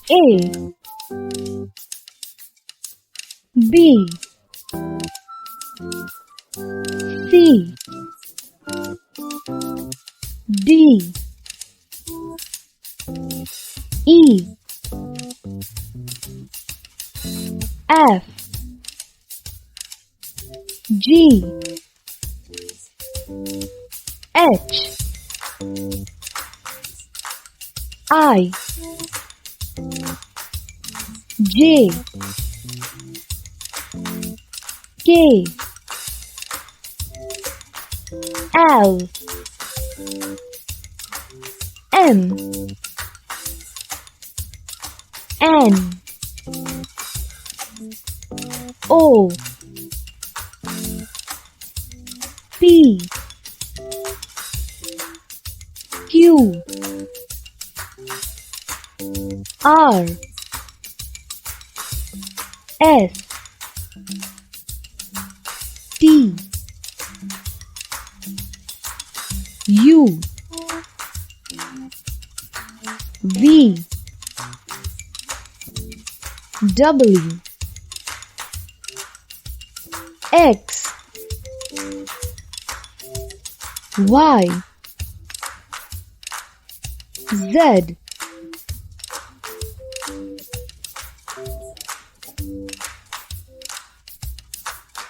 A B C D E F G H I J K L M N O P Q R S T U V W X Y Z